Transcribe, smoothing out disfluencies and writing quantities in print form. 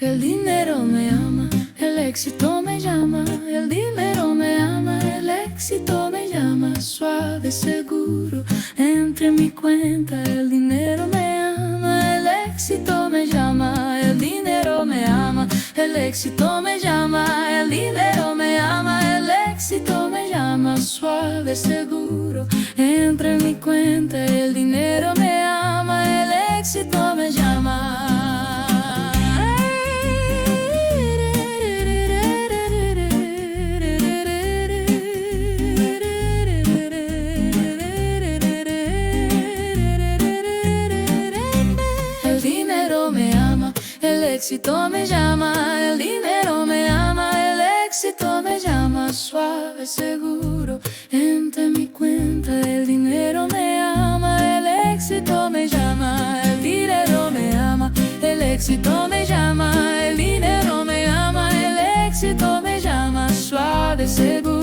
el dinero me ama, el éxito me llama, el dinero me ama, el éxito me llama, suave, seguro, entre mi cuenta, el dinero me ama, el éxito me llama, el dinero me ama, el éxito me llama, el dinero me ama, el éxito me llama, suave, seguro, entre mi cuenta, el dinero me ama, el éxito me llama. El dinero me ama, el éxito me llama, el dinero me ama, el éxito me llama, suave, seguro, entre mi cuenta, el dinero me ama, el éxito me llama, el dinero me ama, el éxito me llama, el dinero me ama, el éxito me llama, suave, seguro.